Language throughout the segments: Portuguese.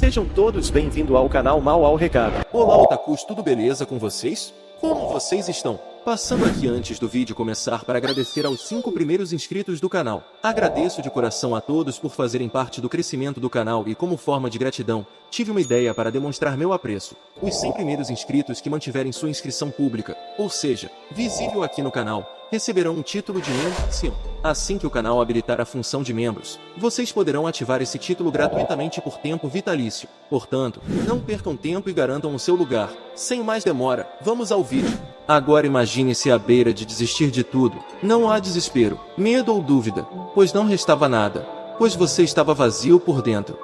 Sejam todos bem-vindos ao canal Mal ao Recado. Olá otakus, tudo beleza com vocês? Como vocês estão? Passando aqui antes do vídeo começar para agradecer aos 5 primeiros inscritos do canal. Agradeço de coração a todos por fazerem parte do crescimento do canal e como forma de gratidão, tive uma ideia para demonstrar meu apreço. Os 100 primeiros inscritos que mantiverem sua inscrição pública, ou seja, visível aqui no canal, receberão um título de membro. Assim que o canal habilitar a função de membros, vocês poderão ativar esse título gratuitamente por tempo vitalício. Portanto, não percam tempo e garantam o seu lugar. Sem mais demora, vamos ao vídeo. Agora imagine-se à beira de desistir de tudo. Não há desespero, medo ou dúvida, pois não restava nada, pois você estava vazio por dentro.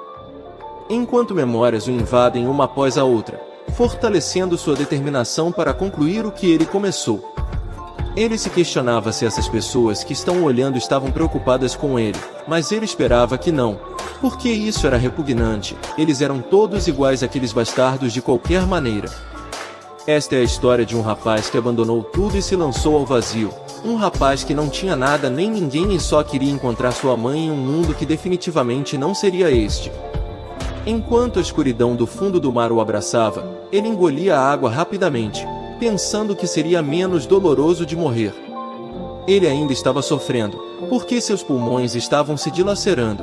Enquanto memórias o invadem uma após a outra, fortalecendo sua determinação para concluir o que ele começou. Ele se questionava se essas pessoas que estão olhando estavam preocupadas com ele, mas ele esperava que não. Porque isso era repugnante, eles eram todos iguais àqueles bastardos de qualquer maneira. Esta é a história de um rapaz que abandonou tudo e se lançou ao vazio. Um rapaz que não tinha nada nem ninguém e só queria encontrar sua mãe em um mundo que definitivamente não seria este. Enquanto a escuridão do fundo do mar o abraçava, ele engolia a água rapidamente, pensando que seria menos doloroso de morrer. Ele ainda estava sofrendo, porque seus pulmões estavam se dilacerando.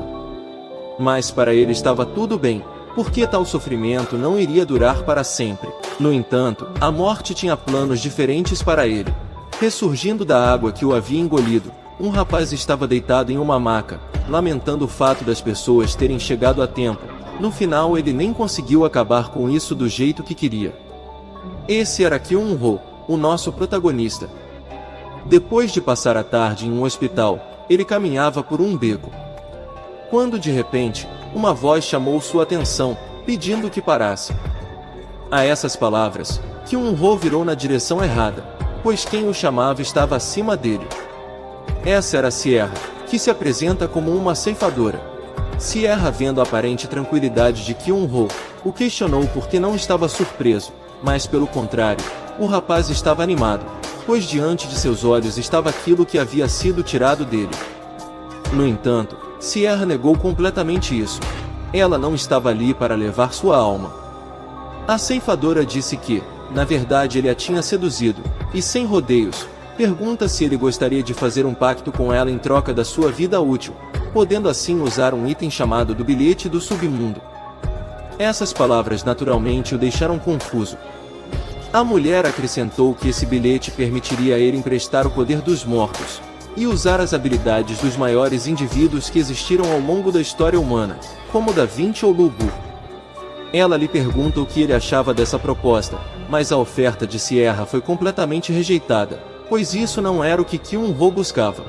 Mas para ele estava tudo bem, porque tal sofrimento não iria durar para sempre. No entanto, a morte tinha planos diferentes para ele. Ressurgindo da água que o havia engolido, um rapaz estava deitado em uma maca, lamentando o fato das pessoas terem chegado a tempo. No final ele nem conseguiu acabar com isso do jeito que queria. Esse era Kyun-ho, o nosso protagonista. Depois de passar a tarde em um hospital, ele caminhava por um beco. Quando de repente, uma voz chamou sua atenção, pedindo que parasse. A essas palavras, Kyun-ho virou na direção errada, pois quem o chamava estava acima dele. Essa era Sierra, que se apresenta como uma ceifadora. Sierra, vendo a aparente tranquilidade de Kyun-ho, o questionou porque não estava surpreso, mas pelo contrário, o rapaz estava animado, pois diante de seus olhos estava aquilo que havia sido tirado dele. No entanto, Sierra negou completamente isso. Ela não estava ali para levar sua alma. A ceifadora disse que, na verdade, ele a tinha seduzido, e sem rodeios, pergunta se ele gostaria de fazer um pacto com ela em troca da sua vida útil, podendo assim usar um item chamado do bilhete do submundo. Essas palavras naturalmente o deixaram confuso. A mulher acrescentou que esse bilhete permitiria a ele emprestar o poder dos mortos e usar as habilidades dos maiores indivíduos que existiram ao longo da história humana, como Da Vinci ou Lu Bu. Ela lhe pergunta o que ele achava dessa proposta, mas a oferta de Sierra foi completamente rejeitada, pois isso não era o que Kyun-ho buscava.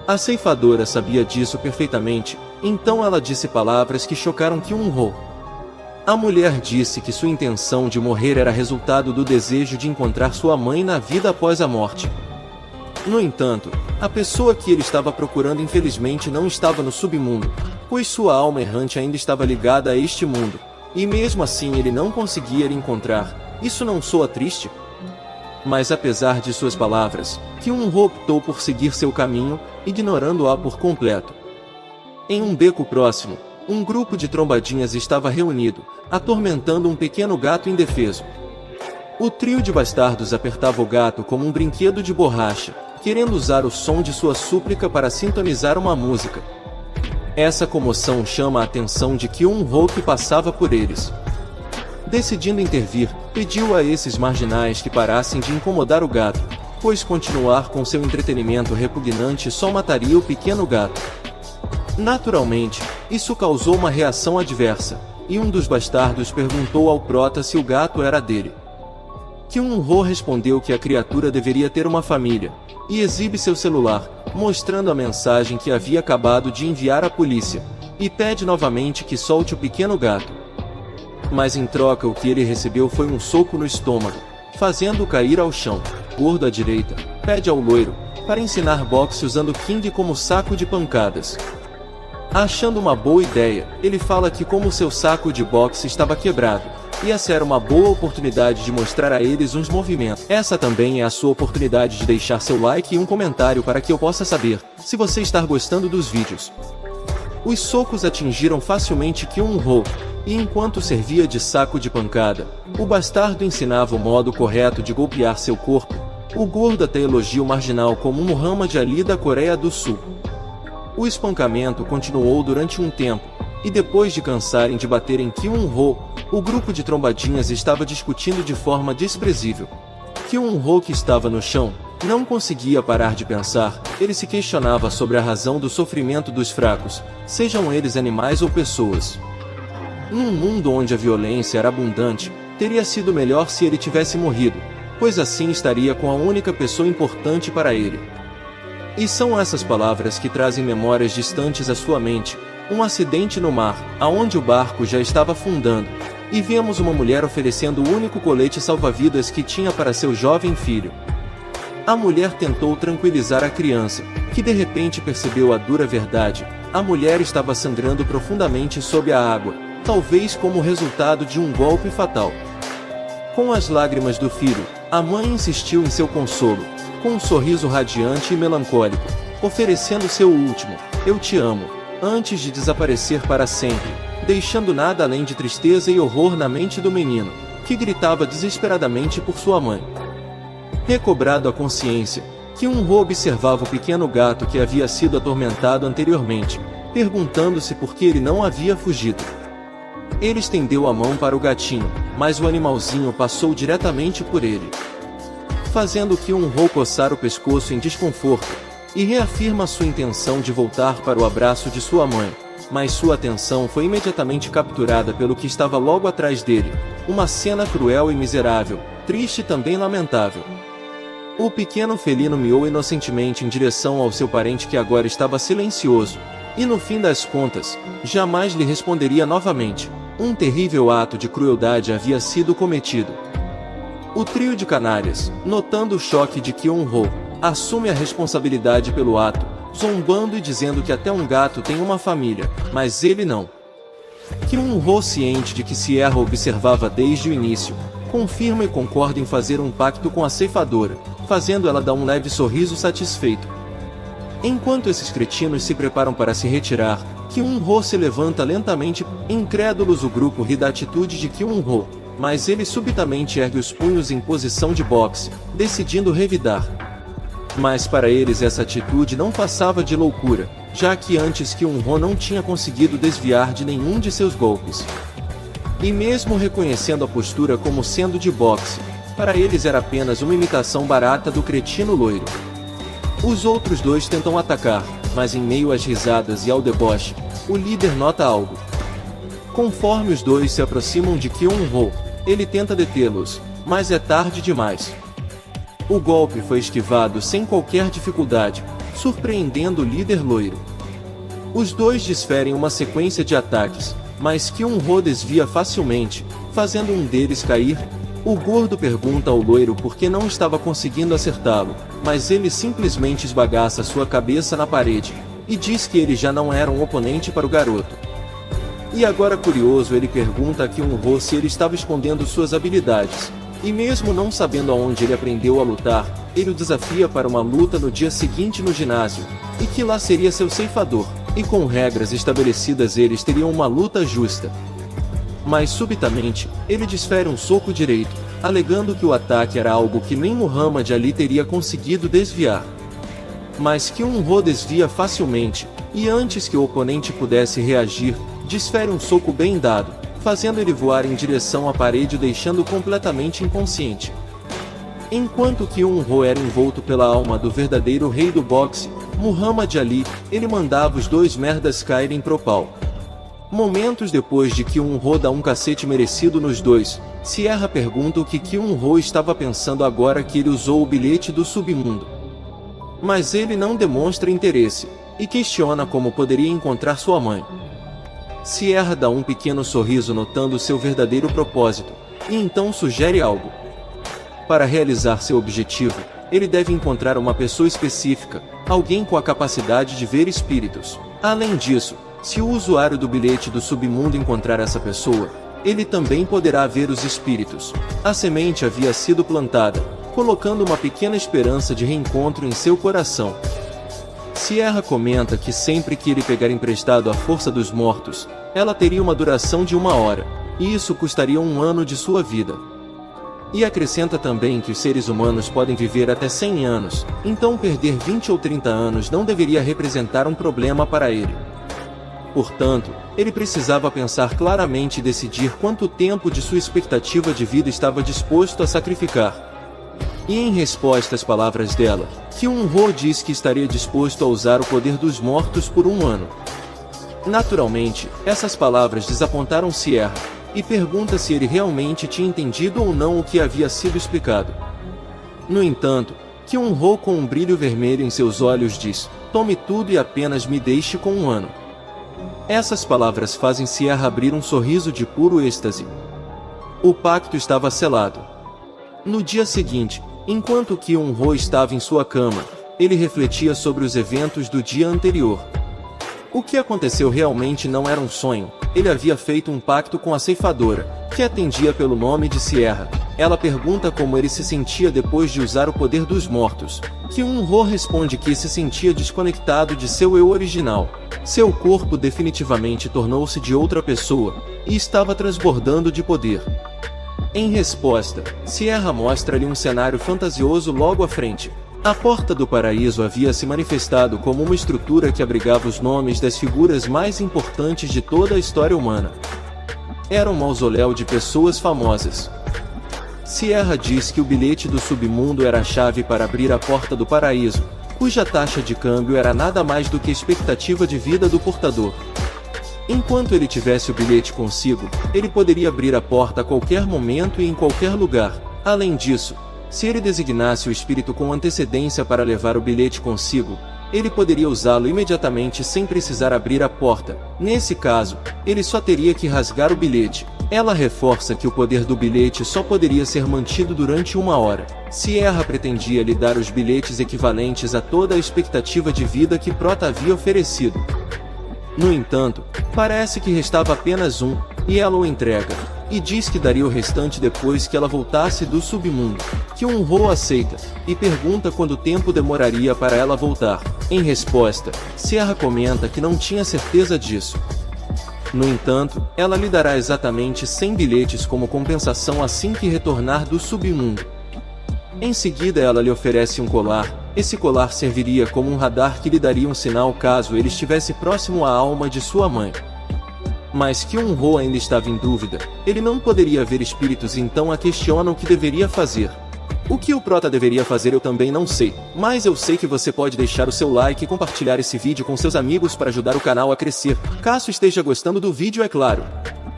A ceifadora sabia disso perfeitamente, então ela disse palavras que chocaram Kyun-ho. A mulher disse que sua intenção de morrer era resultado do desejo de encontrar sua mãe na vida após a morte. No entanto, a pessoa que ele estava procurando infelizmente não estava no submundo, pois sua alma errante ainda estava ligada a este mundo, e mesmo assim ele não conseguia lhe encontrar. Isso não soa triste? Mas apesar de suas palavras, Kyun-ho optou por seguir seu caminho, ignorando-a por completo. Em um beco próximo, um grupo de trombadinhas estava reunido, atormentando um pequeno gato indefeso. O trio de bastardos apertava o gato como um brinquedo de borracha, querendo usar o som de sua súplica para sintonizar uma música. Essa comoção chama a atenção de Kyun-ho, que passava por eles. Decidindo intervir, pediu a esses marginais que parassem de incomodar o gato, pois continuar com seu entretenimento repugnante só mataria o pequeno gato. Naturalmente, isso causou uma reação adversa, e um dos bastardos perguntou ao prota se o gato era dele. Kyun-ho respondeu que a criatura deveria ter uma família, e exibe seu celular, mostrando a mensagem que havia acabado de enviar à polícia, e pede novamente que solte o pequeno gato. Mas em troca o que ele recebeu foi um soco no estômago, fazendo-o cair ao chão. Gordo à direita, pede ao loiro, para ensinar boxe usando King como saco de pancadas. Achando uma boa ideia, ele fala que como seu saco de boxe estava quebrado, e essa era uma boa oportunidade de mostrar a eles uns movimentos. Essa também é a sua oportunidade de deixar seu like e um comentário para que eu possa saber se você está gostando dos vídeos. Os socos atingiram facilmente Kyun-ho, e enquanto servia de saco de pancada, o bastardo ensinava o modo correto de golpear seu corpo. O gordo até elogia o marginal como Muhammad Ali da Coreia do Sul. O espancamento continuou durante um tempo, e depois de cansarem de bater em Kyun-ho, o grupo de trombadinhas estava discutindo de forma desprezível. Kyun-ho, que estava no chão, não conseguia parar de pensar. Ele se questionava sobre a razão do sofrimento dos fracos, sejam eles animais ou pessoas. Num mundo onde a violência era abundante, teria sido melhor se ele tivesse morrido, pois assim estaria com a única pessoa importante para ele. E são essas palavras que trazem memórias distantes à sua mente. Um acidente no mar, aonde o barco já estava afundando, e vemos uma mulher oferecendo o único colete salva-vidas que tinha para seu jovem filho. A mulher tentou tranquilizar a criança, que de repente percebeu a dura verdade. A mulher estava sangrando profundamente sob a água, talvez como resultado de um golpe fatal. Com as lágrimas do filho, a mãe insistiu em seu consolo, com um sorriso radiante e melancólico, oferecendo seu último, "Eu te amo", antes de desaparecer para sempre, deixando nada além de tristeza e horror na mente do menino, que gritava desesperadamente por sua mãe. Recobrado a consciência, Kyun-ho observava o pequeno gato que havia sido atormentado anteriormente, perguntando-se por que ele não havia fugido. Ele estendeu a mão para o gatinho, mas o animalzinho passou diretamente por ele, fazendo Kyun-ho coçar o pescoço em desconforto, e reafirma sua intenção de voltar para o abraço de sua mãe, mas sua atenção foi imediatamente capturada pelo que estava logo atrás dele, uma cena cruel e miserável, triste e também lamentável. O pequeno felino miou inocentemente em direção ao seu parente que agora estava silencioso, e no fim das contas, jamais lhe responderia novamente. Um terrível ato de crueldade havia sido cometido. O trio de canalhas, notando o choque de Kyun-ho, assume a responsabilidade pelo ato, zombando e dizendo que até um gato tem uma família, mas ele não. Kyun-ho, ciente de que Sierra observava desde o início, confirma e concorda em fazer um pacto com a ceifadora, fazendo ela dar um leve sorriso satisfeito. Enquanto esses cretinos se preparam para se retirar, Kyun-ho se levanta lentamente. Incrédulos, o grupo ri da atitude de Kyun-ho, mas ele subitamente ergue os punhos em posição de boxe, decidindo revidar. Mas para eles essa atitude não passava de loucura, já que antes Kyun-ho não tinha conseguido desviar de nenhum de seus golpes. E mesmo reconhecendo a postura como sendo de boxe, para eles era apenas uma imitação barata do cretino loiro. Os outros dois tentam atacar, mas em meio às risadas e ao deboche, o líder nota algo. Conforme os dois se aproximam de Kyun-ho, ele tenta detê-los, mas é tarde demais. O golpe foi esquivado sem qualquer dificuldade, surpreendendo o líder loiro. Os dois desferem uma sequência de ataques, mas Kyun-ho desvia facilmente, fazendo um deles cair. O gordo pergunta ao loiro por que não estava conseguindo acertá-lo, mas ele simplesmente esbagaça sua cabeça na parede, e diz que ele já não era um oponente para o garoto. E agora, curioso, ele pergunta a Kyun-ho se ele estava escondendo suas habilidades, e mesmo não sabendo aonde ele aprendeu a lutar, ele o desafia para uma luta no dia seguinte no ginásio, e que lá seria seu ceifador, e com regras estabelecidas eles teriam uma luta justa. Mas subitamente, ele desfere um soco direito, alegando que o ataque era algo que nem Muhammad Ali teria conseguido desviar. Mas Kyun-ho desvia facilmente, e antes que o oponente pudesse reagir, desfere um soco bem dado, fazendo ele voar em direção à parede, deixando completamente inconsciente. Enquanto Kyun-ho era envolto pela alma do verdadeiro rei do boxe, Muhammad Ali, ele mandava os dois merdas caírem pro pau. Momentos depois de Kyun-ho dar um cacete merecido nos dois, Sierra pergunta o que Kyun-ho estava pensando agora que ele usou o bilhete do submundo. Mas ele não demonstra interesse, e questiona como poderia encontrar sua mãe. Sierra dá um pequeno sorriso notando seu verdadeiro propósito, e então sugere algo. Para realizar seu objetivo, ele deve encontrar uma pessoa específica, alguém com a capacidade de ver espíritos. Além disso, se o usuário do bilhete do submundo encontrar essa pessoa, ele também poderá ver os espíritos. A semente havia sido plantada, colocando uma pequena esperança de reencontro em seu coração. Sierra comenta que sempre que ele pegar emprestado a força dos mortos, ela teria uma duração de 1 hora, e isso custaria 1 ano de sua vida. E acrescenta também que os seres humanos podem viver até 100 anos, então perder 20 ou 30 anos não deveria representar um problema para ele. Portanto, ele precisava pensar claramente e decidir quanto tempo de sua expectativa de vida estava disposto a sacrificar. E em resposta às palavras dela, Kyung-ho diz que estaria disposto a usar o poder dos mortos por 1 ano. Naturalmente, essas palavras desapontaram Sierra, e pergunta se ele realmente tinha entendido ou não o que havia sido explicado. No entanto, Kyung-ho com um brilho vermelho em seus olhos diz: "Tome tudo e apenas me deixe com 1 ano." Essas palavras fazem Sierra abrir um sorriso de puro êxtase. O pacto estava selado. No dia seguinte, enquanto Kyung-ho estava em sua cama, ele refletia sobre os eventos do dia anterior. O que aconteceu realmente não era um sonho. Ele havia feito um pacto com a ceifadora, que atendia pelo nome de Sierra. Ela pergunta como ele se sentia depois de usar o poder dos mortos. Kyung-ho responde que se sentia desconectado de seu eu original. Seu corpo definitivamente tornou-se de outra pessoa, e estava transbordando de poder. Em resposta, Sierra mostra-lhe um cenário fantasioso logo à frente. A Porta do Paraíso havia se manifestado como uma estrutura que abrigava os nomes das figuras mais importantes de toda a história humana. Era um mausoléu de pessoas famosas. Sierra diz que o bilhete do submundo era a chave para abrir a Porta do Paraíso, cuja taxa de câmbio era nada mais do que a expectativa de vida do portador. Enquanto ele tivesse o bilhete consigo, ele poderia abrir a porta a qualquer momento e em qualquer lugar. Além disso, se ele designasse o espírito com antecedência para levar o bilhete consigo, ele poderia usá-lo imediatamente sem precisar abrir a porta. Nesse caso, ele só teria que rasgar o bilhete. Ela reforça que o poder do bilhete só poderia ser mantido durante 1 hora. Sierra pretendia lhe dar os bilhetes equivalentes a toda a expectativa de vida que Prota havia oferecido. No entanto, parece que restava apenas um, e ela o entrega, e diz que daria o restante depois que ela voltasse do submundo. Kyung-ho aceita, e pergunta quanto tempo demoraria para ela voltar. Em resposta, Sierra comenta que não tinha certeza disso. No entanto, ela lhe dará exatamente 100 bilhetes como compensação assim que retornar do submundo. Em seguida ela lhe oferece um colar. Esse colar serviria como um radar que lhe daria um sinal caso ele estivesse próximo à alma de sua mãe. Mas Kyung-ho ainda estava em dúvida. Ele não poderia ver espíritos, então a questiona o que deveria fazer. O que o Prota deveria fazer eu também não sei, mas eu sei que você pode deixar o seu like e compartilhar esse vídeo com seus amigos para ajudar o canal a crescer, caso esteja gostando do vídeo, é claro.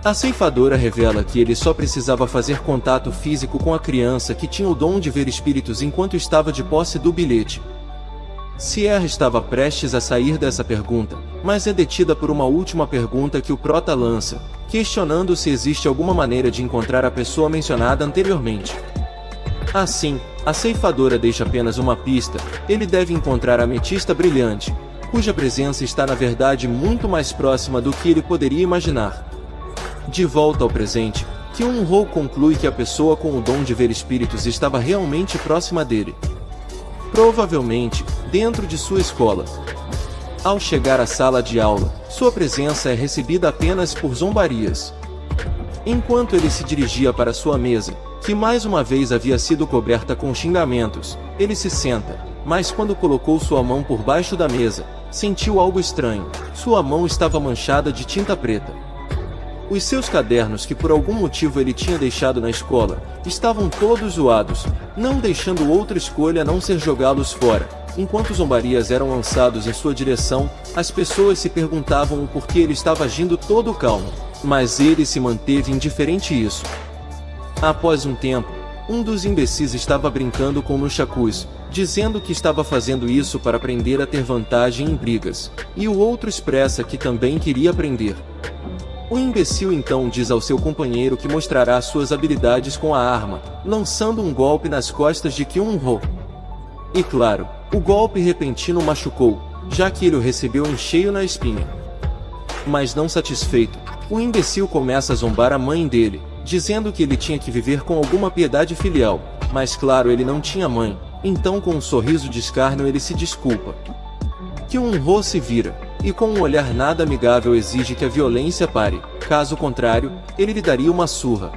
A ceifadora revela que ele só precisava fazer contato físico com a criança que tinha o dom de ver espíritos enquanto estava de posse do bilhete. Sierra estava prestes a sair dessa pergunta, mas é detida por uma última pergunta que o Prota lança, questionando se existe alguma maneira de encontrar a pessoa mencionada anteriormente. Assim, a ceifadora deixa apenas uma pista: ele deve encontrar a ametista brilhante, cuja presença está na verdade muito mais próxima do que ele poderia imaginar. De volta ao presente, Kyung-ho conclui que a pessoa com o dom de ver espíritos estava realmente próxima dele. Provavelmente, dentro de sua escola. Ao chegar à sala de aula, sua presença é recebida apenas por zombarias. Enquanto ele se dirigia para sua mesa, que mais uma vez havia sido coberta com xingamentos, ele se senta, mas quando colocou sua mão por baixo da mesa, sentiu algo estranho. Sua mão estava manchada de tinta preta. Os seus cadernos, que por algum motivo ele tinha deixado na escola, estavam todos zoados, não deixando outra escolha a não ser jogá-los fora. Enquanto zombarias eram lançados em sua direção, as pessoas se perguntavam o porquê ele estava agindo todo calmo, mas ele se manteve indiferente a isso. Após um tempo, um dos imbecis estava brincando com Nunchakus, dizendo que estava fazendo isso para aprender a ter vantagem em brigas, e o outro expressa que também queria aprender. O imbecil então diz ao seu companheiro que mostrará suas habilidades com a arma, lançando um golpe nas costas de Kyung-ho. E claro, o golpe repentino machucou, já que ele o recebeu em cheio na espinha. Mas não satisfeito, o imbecil começa a zombar a mãe dele, dizendo que ele tinha que viver com alguma piedade filial, mas claro, ele não tinha mãe, então com um sorriso de escárnio ele se desculpa. Kyun-ho se vira, e com um olhar nada amigável exige que a violência pare, caso contrário, ele lhe daria uma surra.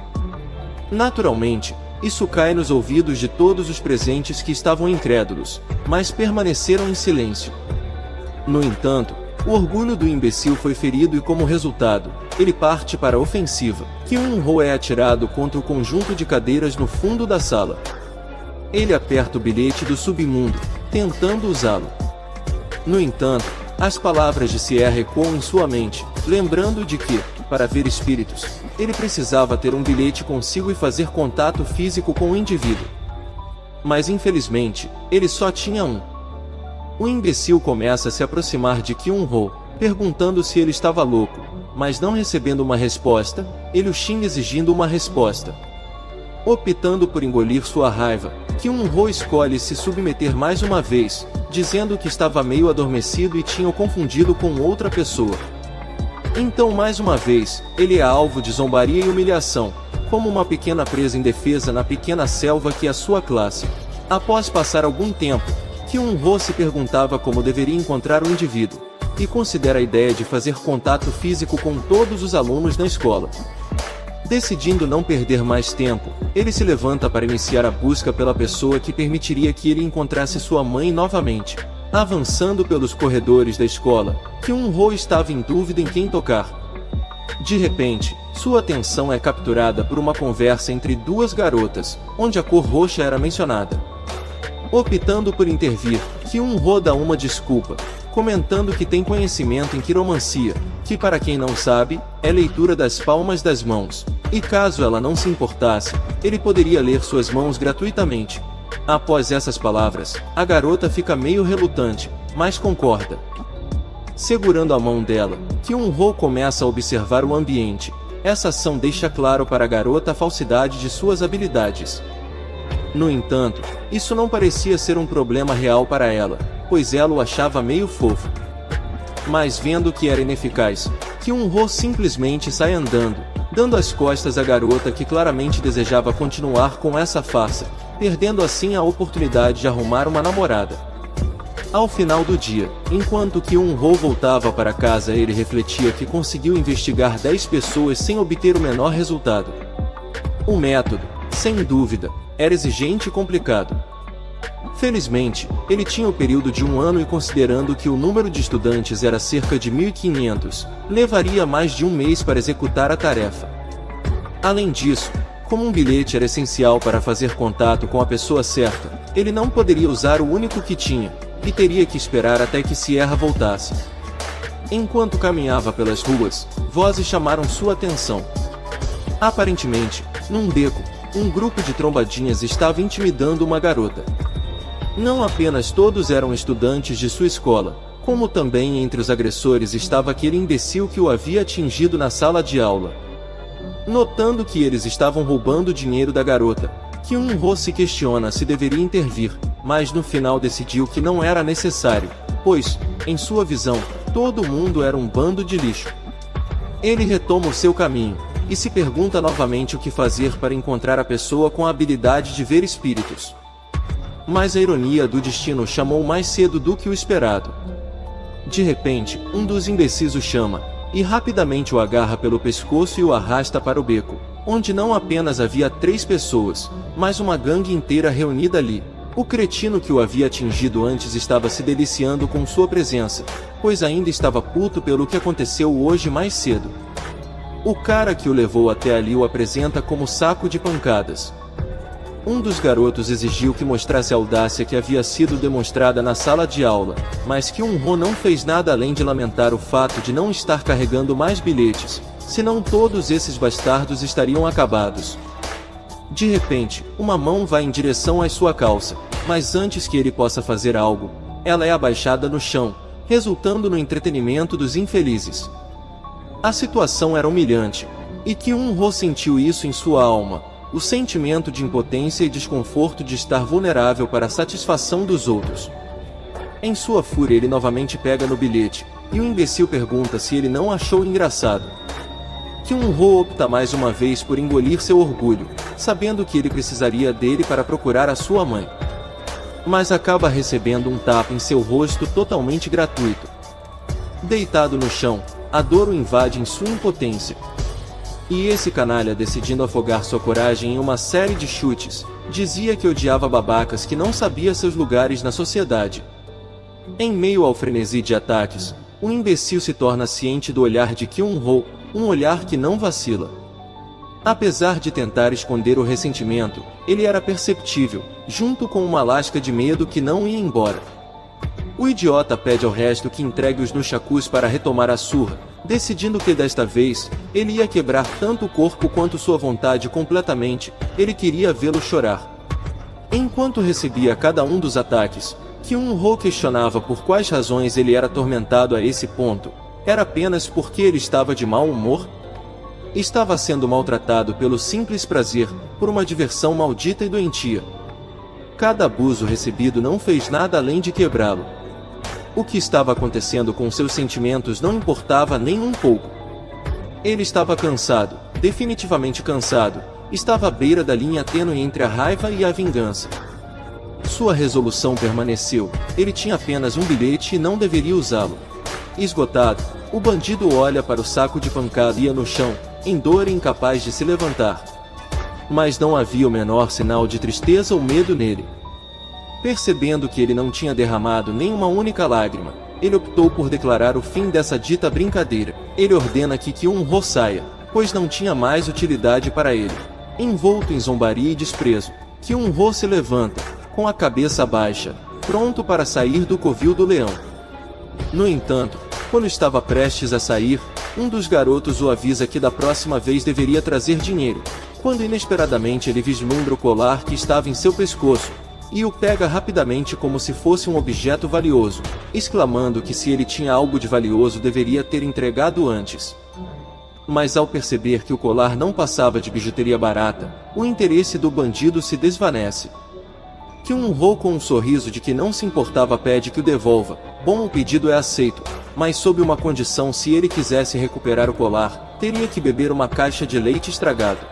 Naturalmente, isso cai nos ouvidos de todos os presentes que estavam incrédulos, mas permaneceram em silêncio. No entanto, o orgulho do imbecil foi ferido e como resultado, ele parte para a ofensiva. Kyun-ho é atirado contra o conjunto de cadeiras no fundo da sala. Ele aperta o bilhete do submundo, tentando usá-lo. No entanto, as palavras de Sierra ecoam em sua mente, lembrando de que, para ver espíritos, ele precisava ter um bilhete consigo e fazer contato físico com o indivíduo. Mas infelizmente, ele só tinha um. O imbecil começa a se aproximar de Kyun-ho, perguntando se ele estava louco, mas não recebendo uma resposta, ele o xinga exigindo uma resposta. Optando por engolir sua raiva, Kyun-ho escolhe se submeter mais uma vez, dizendo que estava meio adormecido e tinha o confundido com outra pessoa. Então mais uma vez, ele é alvo de zombaria e humilhação, como uma pequena presa indefesa na pequena selva que é a sua classe. Após passar algum tempo, Kyun-ho se perguntava como deveria encontrar o indivíduo, e considera a ideia de fazer contato físico com todos os alunos na escola. Decidindo não perder mais tempo, ele se levanta para iniciar a busca pela pessoa que permitiria que ele encontrasse sua mãe novamente. Avançando pelos corredores da escola, Kyun-ho estava em dúvida em quem tocar. De repente, sua atenção é capturada por uma conversa entre duas garotas, onde a cor roxa era mencionada. Optando por intervir, Kyun-ho dá uma desculpa, comentando que tem conhecimento em quiromancia, que para quem não sabe, é leitura das palmas das mãos, e caso ela não se importasse, ele poderia ler suas mãos gratuitamente. Após essas palavras, a garota fica meio relutante, mas concorda. Segurando a mão dela, Kyun-ho começa a observar o ambiente. Essa ação deixa claro para a garota a falsidade de suas habilidades. No entanto, isso não parecia ser um problema real para ela, pois ela o achava meio fofo. Mas vendo que era ineficaz, Kyun-ho simplesmente sai andando, dando as costas à garota que claramente desejava continuar com essa farsa, perdendo assim a oportunidade de arrumar uma namorada. Ao final do dia, enquanto Kyun-ho voltava para casa, ele refletia que conseguiu investigar 10 pessoas sem obter o menor resultado. O método, sem dúvida, era exigente e complicado. Felizmente, ele tinha o período de 1 ano e considerando que o número de estudantes era cerca de 1.500, levaria mais de um mês para executar a tarefa. Além disso, como um bilhete era essencial para fazer contato com a pessoa certa, ele não poderia usar o único que tinha, e teria que esperar até que Sierra voltasse. Enquanto caminhava pelas ruas, vozes chamaram sua atenção. Aparentemente, num beco, um grupo de trombadinhas estava intimidando uma garota. Não apenas todos eram estudantes de sua escola, como também entre os agressores estava aquele imbecil que o havia atingido na sala de aula. Notando que eles estavam roubando o dinheiro da garota, Kyun-ho se questiona se deveria intervir, mas no final decidiu que não era necessário, pois, em sua visão, todo mundo era um bando de lixo. Ele retoma o seu caminho, e se pergunta novamente o que fazer para encontrar a pessoa com a habilidade de ver espíritos. Mas a ironia do destino chamou mais cedo do que o esperado. De repente, um dos imbecis o chama, e rapidamente o agarra pelo pescoço e o arrasta para o beco, onde não apenas havia 3 pessoas, mas uma gangue inteira reunida ali. O cretino que o havia atingido antes estava se deliciando com sua presença, pois ainda estava puto pelo que aconteceu hoje mais cedo. O cara que o levou até ali o apresenta como saco de pancadas. Um dos garotos exigiu que mostrasse a audácia que havia sido demonstrada na sala de aula, mas Kyun-ho não fez nada além de lamentar o fato de não estar carregando mais bilhetes, senão todos esses bastardos estariam acabados. De repente, uma mão vai em direção à sua calça, mas antes que ele possa fazer algo, ela é abaixada no chão, resultando no entretenimento dos infelizes. A situação era humilhante, e Kyun-ho sentiu isso em sua alma, o sentimento de impotência e desconforto de estar vulnerável para a satisfação dos outros. Em sua fúria ele novamente pega no bilhete, e o imbecil pergunta se ele não achou engraçado. Kyun-ho opta mais uma vez por engolir seu orgulho, sabendo que ele precisaria dele para procurar a sua mãe. mas acaba recebendo um tapa em seu rosto totalmente gratuito. Deitado no chão, a dor o invade em sua impotência. E esse canalha, decidindo afogar sua coragem em uma série de chutes, dizia que odiava babacas que não sabia seus lugares na sociedade. Em meio ao frenesi de ataques, o imbecil se torna ciente do olhar de Kyun-ho, um olhar que não vacila. Apesar de tentar esconder o ressentimento, ele era perceptível, junto com uma lasca de medo que não ia embora. O idiota pede ao resto que entregue os nunchakus para retomar a surra, decidindo que desta vez, ele ia quebrar tanto o corpo quanto sua vontade completamente, ele queria vê-lo chorar. Enquanto recebia cada um dos ataques, Kyun-ho questionava por quais razões ele era atormentado a esse ponto. Era apenas porque ele estava de mau humor? Estava sendo maltratado pelo simples prazer, por uma diversão maldita e doentia. Cada abuso recebido não fez nada além de quebrá-lo. O que estava acontecendo com seus sentimentos não importava nem um pouco. Ele estava cansado, definitivamente cansado, estava à beira da linha tênue entre a raiva e a vingança. Sua resolução permaneceu, ele tinha apenas um bilhete e não deveria usá-lo. Esgotado, o bandido olha para o saco de pancada e ia no chão, em dor e incapaz de se levantar. Mas não havia o menor sinal de tristeza ou medo nele. Percebendo que ele não tinha derramado nem uma única lágrima, ele optou por declarar o fim dessa dita brincadeira. Ele ordena que Kyun-ho saia, pois não tinha mais utilidade para ele. Envolto em zombaria e desprezo, Kyun-ho se levanta, com a cabeça baixa, pronto para sair do covil do leão. No entanto, quando estava prestes a sair, um dos garotos o avisa que da próxima vez deveria trazer dinheiro, quando inesperadamente ele vislumbra o colar que estava em seu pescoço, e o pega rapidamente como se fosse um objeto valioso, exclamando que se ele tinha algo de valioso deveria ter entregado antes. Mas ao perceber que o colar não passava de bijuteria barata, o interesse do bandido se desvanece. Kyun-ho, com um sorriso de que não se importava, pede que o devolva. Bom, o pedido é aceito, mas sob uma condição: se ele quisesse recuperar o colar, teria que beber uma caixa de leite estragado.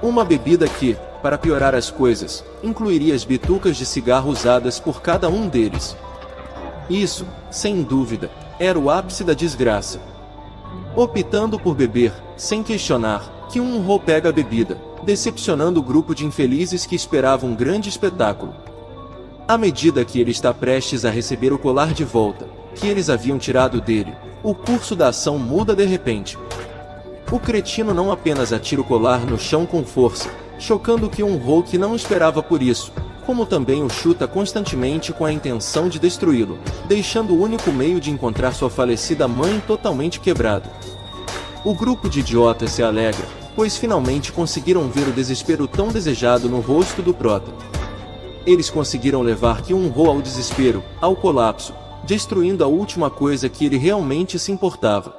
Uma bebida que, para piorar as coisas, incluiria as bitucas de cigarro usadas por cada um deles. Isso, sem dúvida, era o ápice da desgraça. Optando por beber, sem questionar, Kyun-ho pega a bebida, decepcionando o grupo de infelizes que esperava um grande espetáculo. À medida que ele está prestes a receber o colar de volta, que eles haviam tirado dele, o curso da ação muda de repente. O cretino não apenas atira o colar no chão com força, chocando Kyun-ho, que não esperava por isso, como também o chuta constantemente com a intenção de destruí-lo, deixando o único meio de encontrar sua falecida mãe totalmente quebrado. O grupo de idiotas se alegra, pois finalmente conseguiram ver o desespero tão desejado no rosto do prota. Eles conseguiram levar Kyun-ho ao desespero, ao colapso, destruindo a última coisa que ele realmente se importava.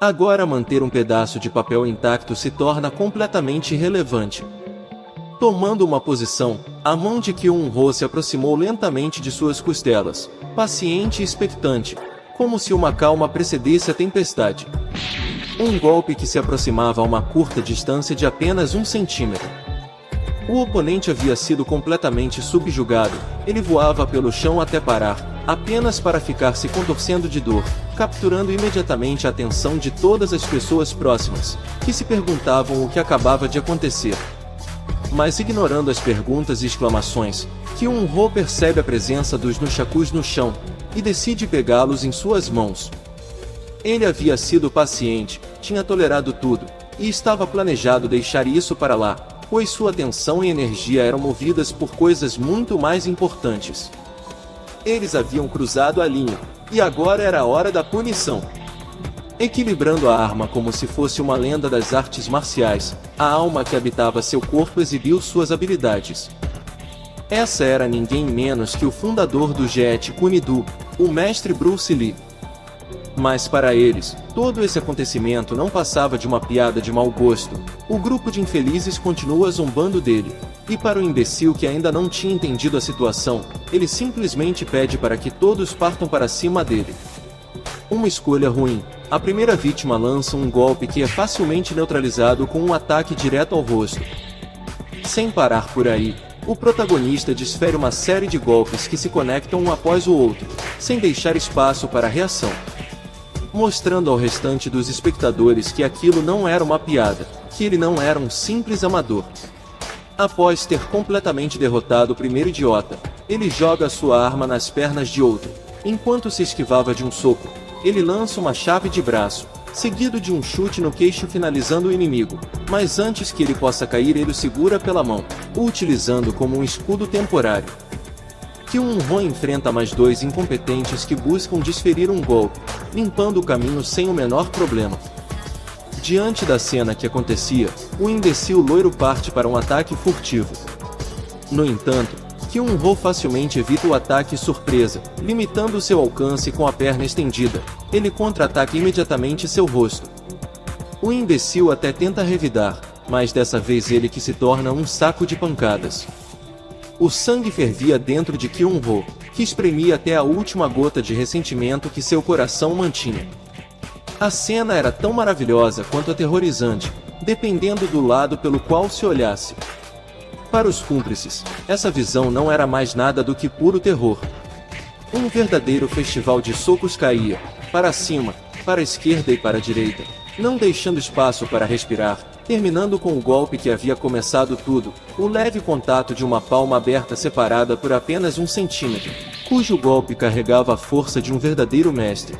Agora manter um pedaço de papel intacto se torna completamente irrelevante. Tomando uma posição, a mão de Kyun-ho se aproximou lentamente de suas costelas, paciente e expectante, como se uma calma precedesse a tempestade. Um golpe que se aproximava a uma curta distância de apenas 1 centímetro. O oponente havia sido completamente subjugado, ele voava pelo chão até parar, apenas para ficar se contorcendo de dor, capturando imediatamente a atenção de todas as pessoas próximas, que se perguntavam o que acabava de acontecer. Mas ignorando as perguntas e exclamações, Kyun-ho percebe a presença dos nunchakus no chão, e decide pegá-los em suas mãos. Ele havia sido paciente, tinha tolerado tudo, e estava planejado deixar isso para lá, pois sua atenção e energia eram movidas por coisas muito mais importantes. Eles haviam cruzado a linha, e agora era a hora da punição. Equilibrando a arma como se fosse uma lenda das artes marciais, a alma que habitava seu corpo exibiu suas habilidades. Essa era ninguém menos que o fundador do Jeet Kune Do, o mestre Bruce Lee. Mas para eles, todo esse acontecimento não passava de uma piada de mau gosto. O grupo de infelizes continua zombando dele. E para o imbecil que ainda não tinha entendido a situação, ele simplesmente pede para que todos partam para cima dele. Uma escolha ruim. A primeira vítima lança um golpe que é facilmente neutralizado com um ataque direto ao rosto. Sem parar por aí, O protagonista desfere uma série de golpes que se conectam um após o outro, sem deixar espaço para reação, mostrando ao restante dos espectadores que aquilo não era uma piada, que ele não era um simples amador. Após ter completamente derrotado o primeiro idiota, ele joga sua arma nas pernas de outro. Enquanto se esquivava de um soco, ele lança uma chave de braço, seguido de um chute no queixo finalizando o inimigo, mas antes que ele possa cair ele o segura pela mão, o utilizando como um escudo temporário. Kyun-ho enfrenta mais dois incompetentes que buscam desferir um golpe, limpando o caminho sem o menor problema. Diante da cena que acontecia, o imbecil loiro parte para um ataque furtivo. No entanto, Kyun-ho facilmente evita o ataque surpresa, limitando seu alcance com a perna estendida. Ele contra-ataca imediatamente seu rosto. O imbecil até tenta revidar, mas dessa vez ele que se torna um saco de pancadas. O sangue fervia dentro de Kyun-ho, que espremia até a última gota de ressentimento que seu coração mantinha. A cena era tão maravilhosa quanto aterrorizante, dependendo do lado pelo qual se olhasse. Para os cúmplices, essa visão não era mais nada do que puro terror. Um verdadeiro festival de socos caía, para cima, para a esquerda e para a direita, não deixando espaço para respirar, terminando com o golpe que havia começado tudo, o leve contato de uma palma aberta separada por apenas 1 centímetro, cujo golpe carregava a força de um verdadeiro mestre.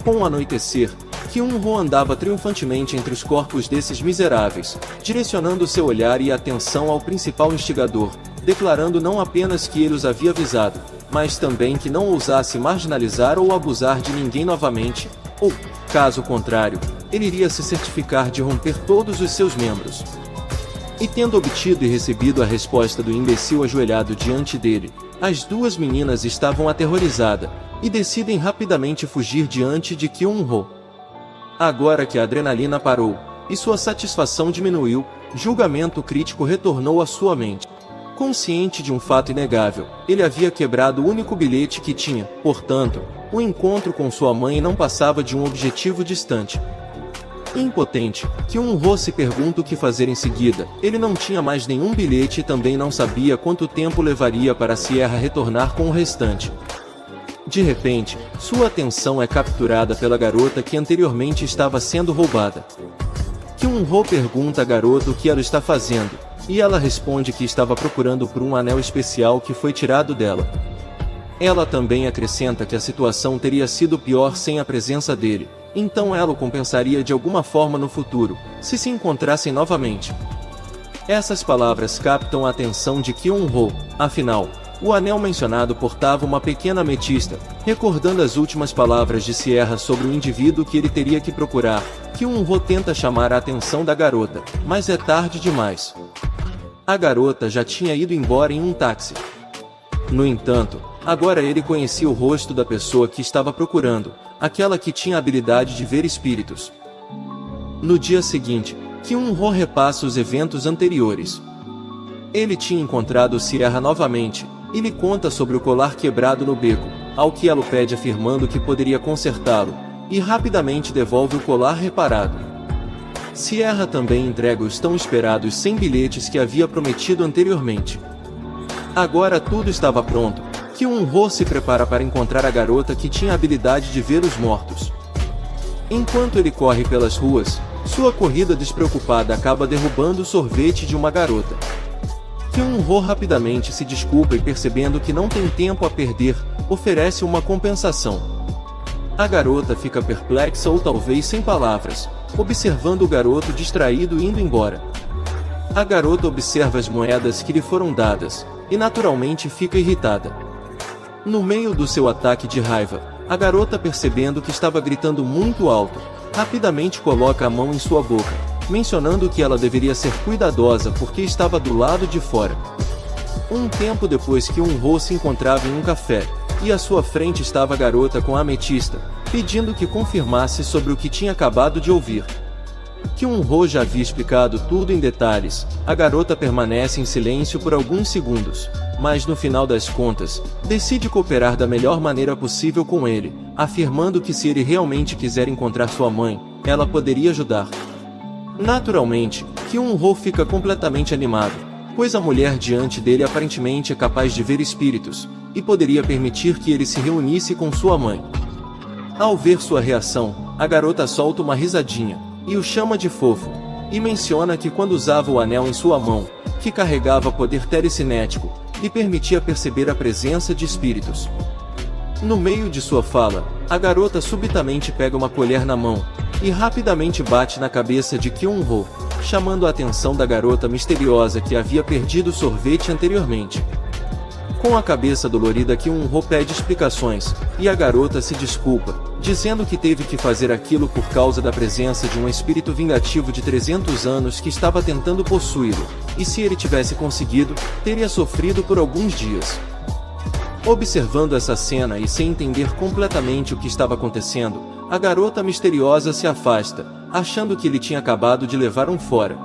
Com o anoitecer, Kyun-ho andava triunfantemente entre os corpos desses miseráveis, direcionando seu olhar e atenção ao principal instigador, declarando não apenas que ele os havia avisado, mas também que não ousasse marginalizar ou abusar de ninguém novamente, ou, caso contrário, ele iria se certificar de romper todos os seus membros. E tendo obtido e recebido a resposta do imbecil ajoelhado diante dele, as duas meninas estavam aterrorizadas, e decidem rapidamente fugir diante de Kyun-ho. Agora que a adrenalina parou, e sua satisfação diminuiu, julgamento crítico retornou à sua mente. Consciente de um fato inegável, ele havia quebrado o único bilhete que tinha, portanto, o encontro com sua mãe não passava de um objetivo distante. Impotente, Kyun-ho se pergunta o que fazer em seguida. Ele não tinha mais nenhum bilhete e também não sabia quanto tempo levaria para Sierra retornar com o restante. De repente, sua atenção é capturada pela garota que anteriormente estava sendo roubada. Kyun-ho pergunta à garota o que ela está fazendo, e ela responde que estava procurando por um anel especial que foi tirado dela. Ela também acrescenta que a situação teria sido pior sem a presença dele, então ela o compensaria de alguma forma no futuro, se encontrassem novamente. Essas palavras captam a atenção de Kyun-ho, afinal, o anel mencionado portava uma pequena ametista, recordando as últimas palavras de Sierra sobre o indivíduo que ele teria que procurar. Kyun-ho tenta chamar a atenção da garota, mas é tarde demais. A garota já tinha ido embora em um táxi. No entanto, agora ele conhecia o rosto da pessoa que estava procurando, aquela que tinha a habilidade de ver espíritos. No dia seguinte, Kyun-ho repassa os eventos anteriores. Ele tinha encontrado Sierra novamente, e lhe conta sobre o colar quebrado no beco, ao que ela o pede afirmando que poderia consertá-lo, e rapidamente devolve o colar reparado. Sierra também entrega os tão esperados 100 bilhetes que havia prometido anteriormente. Agora tudo estava pronto, Kyun-ho se prepara para encontrar a garota que tinha a habilidade de ver os mortos. Enquanto ele corre pelas ruas, sua corrida despreocupada acaba derrubando o sorvete de uma garota. Kyun-ho rapidamente se desculpa e percebendo que não tem tempo a perder, oferece uma compensação. A garota fica perplexa ou talvez sem palavras, observando o garoto distraído indo embora. A garota observa as moedas que lhe foram dadas, e naturalmente fica irritada. No meio do seu ataque de raiva, a garota percebendo que estava gritando muito alto, rapidamente coloca a mão em sua boca, mencionando que ela deveria ser cuidadosa porque estava do lado de fora. Um tempo depois Kyun-ho se encontrava em um café, e à sua frente estava a garota com a ametista, pedindo que confirmasse sobre o que tinha acabado de ouvir. Kyun-ho já havia explicado tudo em detalhes, a garota permanece em silêncio por alguns segundos, mas no final das contas, decide cooperar da melhor maneira possível com ele, afirmando que se ele realmente quiser encontrar sua mãe, ela poderia ajudar. Naturalmente, Kyun-ho fica completamente animado, pois a mulher diante dele aparentemente é capaz de ver espíritos, e poderia permitir que ele se reunisse com sua mãe. Ao ver sua reação, a garota solta uma risadinha, e o chama de fofo, e menciona que quando usava o anel em sua mão, que carregava poder telecinético, lhe permitia perceber a presença de espíritos. No meio de sua fala, a garota subitamente pega uma colher na mão, e rapidamente bate na cabeça de Kyung-ho, chamando a atenção da garota misteriosa que havia perdido o sorvete anteriormente. Com a cabeça dolorida, Kyung-ho pede explicações, e a garota se desculpa, dizendo que teve que fazer aquilo por causa da presença de um espírito vingativo de 300 anos que estava tentando possuí-lo, e se ele tivesse conseguido, teria sofrido por alguns dias. Observando essa cena e sem entender completamente o que estava acontecendo, a garota misteriosa se afasta, achando que ele tinha acabado de levar um fora.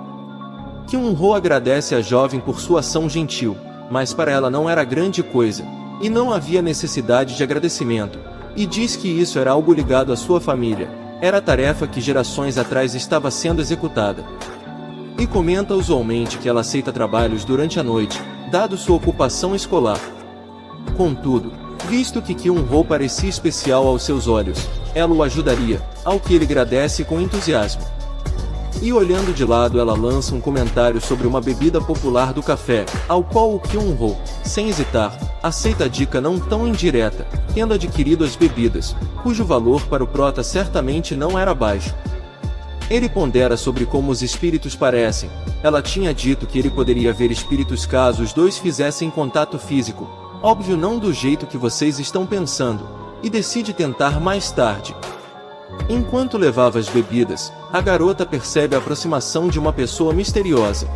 Kyung-ho agradece a jovem por sua ação gentil, mas para ela não era grande coisa, e não havia necessidade de agradecimento, e diz que isso era algo ligado à sua família, era a tarefa que gerações atrás estava sendo executada. E comenta usualmente que ela aceita trabalhos durante a noite, dado sua ocupação escolar. Contudo, visto que Kyung-ho parecia especial aos seus olhos, ela o ajudaria, ao que ele agradece com entusiasmo. E olhando de lado, ela lança um comentário sobre uma bebida popular do café, ao qual o Kyung-ho, sem hesitar, aceita a dica não tão indireta, tendo adquirido as bebidas, cujo valor para o prota certamente não era baixo. Ele pondera sobre como os espíritos parecem. Ela tinha dito que ele poderia ver espíritos caso os dois fizessem contato físico, óbvio não do jeito que vocês estão pensando, e decide tentar mais tarde. Enquanto levava as bebidas, a garota percebe a aproximação de uma pessoa misteriosa.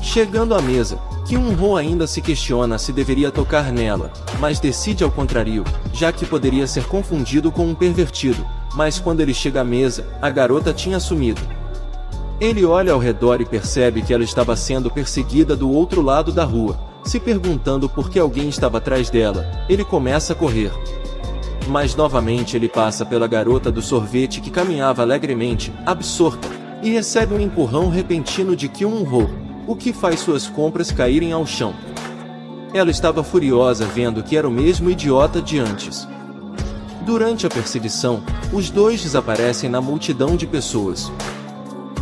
Chegando à mesa, Kyung-ho ainda se questiona se deveria tocar nela, mas decide ao contrário, já que poderia ser confundido com um pervertido, mas quando ele chega à mesa, a garota tinha sumido. Ele olha ao redor e percebe que ela estava sendo perseguida do outro lado da rua, se perguntando por que alguém estava atrás dela. Ele começa a correr. Mas novamente ele passa pela garota do sorvete que caminhava alegremente, absorta, e recebe um empurrão repentino de Kyung-ho, o que faz suas compras caírem ao chão. Ela estava furiosa vendo que era o mesmo idiota de antes. Durante a perseguição, os dois desaparecem na multidão de pessoas.